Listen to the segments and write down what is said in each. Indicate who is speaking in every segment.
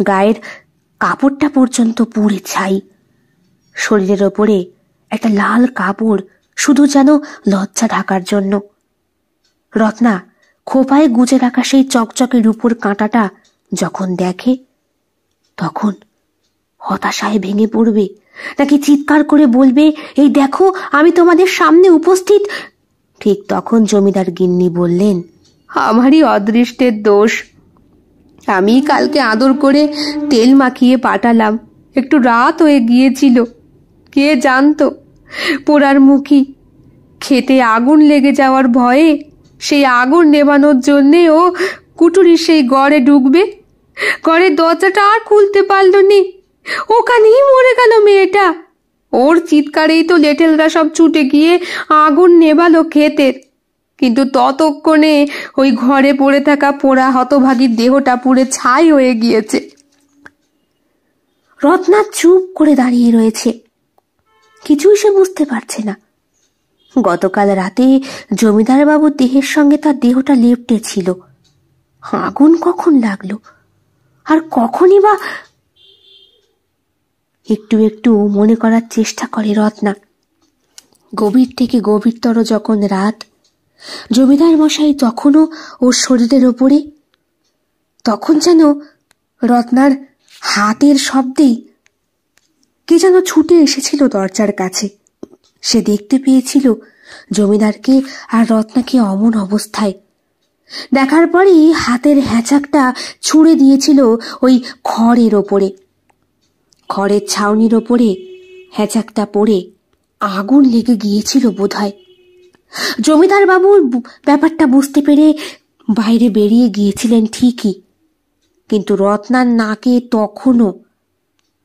Speaker 1: গায়ের কাপড়টা পর্যন্ত পুড়ে ছাই। শরীরের ওপরে একটা লাল কাপড়, শুধু যেন লজ্জা ঢাকার জন্য। রত্না খোপায় গুজে রাখা সেই চকচকে রূপোর কাঁটাটা যখন দেখে, তখন হতাশায় ভেঙে পড়বে, নাকি চিৎকার করে বলবে, এই দেখো আমি তোমাদের সামনে উপস্থিত। ঠিক তখন জমিদার গিন্নি বললেন, আমারই অদৃষ্টের দোষ। আমি কালকে আদর করে তেল মাখিয়ে পাঠালাম, একটু রাত হয়ে গিয়েছিল। কে জানতো পোড়ার মুখী খেতে আগুন লেগে যাওয়ার ভয়ে সেই আগুন নেভানোর জন্যে ও কুটুরির সেই ঘরে ঢুকবে। ঘরের দরজাটা আর খুলতে পারল নি, ওখানেই মরে গেল মেয়েটা। ওর চিৎকারেই তো লেটেলরা সব ছুটে গিয়ে আগুন নেভালো ক্ষেতের, কিন্তু ততক্ষণে ওই ঘরে পড়ে থাকা পোড়া হতভাগীর দেহটা পুড়ে ছাই হয়ে গিয়েছে। রত্না চুপ করে দাঁড়িয়ে রয়েছে, কিছুই সে বুঝতে পারছে না। গতকাল রাতে জমিদার বাবুর দেহের সঙ্গে তার দেহটা লেপ্টে ছিল, আগুন কখন লাগলো আর কখনই বা? একটু একটু মনে করার চেষ্টা করে রত্না। গভীর থেকে গভীরতর যখন রাত, জমিদার মশাই তখনও ওর শরীরের ওপরে, তখন যেন রত্নার হাতের শব্দেই কে যেন ছুটে এসেছিল দরজার কাছে। সে দেখতে পেয়েছিল জমিদারকে আর রত্নাকে অমন অবস্থায়। দেখার পরেই হাতের হ্যাচাকটা ছুঁড়ে দিয়েছিল ওই খড়ের ওপরে। খড়ের ছাউনির ওপরে হ্যাচাকটা পড়ে আগুন লেগে গিয়েছিল বোধহয়। জমিদার বাবু ব্যাপারটা বুঝতে পেরে বাইরে বেরিয়ে গিয়েছিলেন ঠিকই, কিন্তু রত্নার নাকে তখনও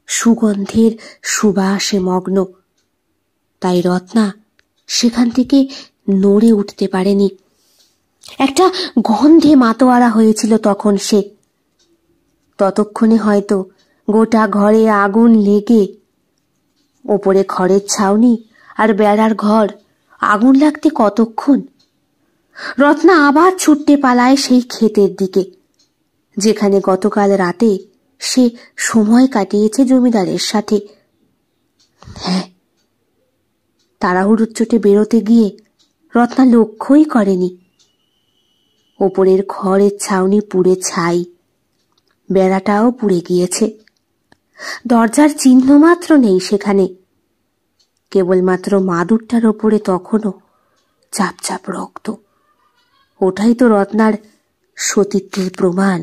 Speaker 1: সুগন্ধের সুবাসে মগ্ন। তাই রত্না সেখান থেকে নড়ে উঠতে পারেনি। একটা গন্ধে মাতোয়ারা হয়েছিল তখন সে। ততক্ষণে হয়তো গোটা ঘরে আগুন লেগে, ওপরে খড়ের ছাউনি আর বেড়ার ঘর, আগুন লাগতে কতক্ষণ। রত্না আবার ছুটতে পালায় সেই ক্ষেতের দিকে, যেখানে গতকাল রাতে সে সময় কাটিয়েছে জমিদারের সাথে। হ্যাঁ, তাড়াহুড়োর চোটে বেরোতে গিয়ে রত্না লক্ষ্যই করেনি ওপরের খড়ের ছাউনি পুড়ে ছাই, বেড়াটাও পুড়ে গিয়েছে। দরজার চিহ্ন মাত্র নেই সেখানে, কেবলমাত্র মাদুরটার ওপরে তখনও চাপ চাপ রক্ত। ওটাই তো রত্নার সতীত্বের প্রমাণ।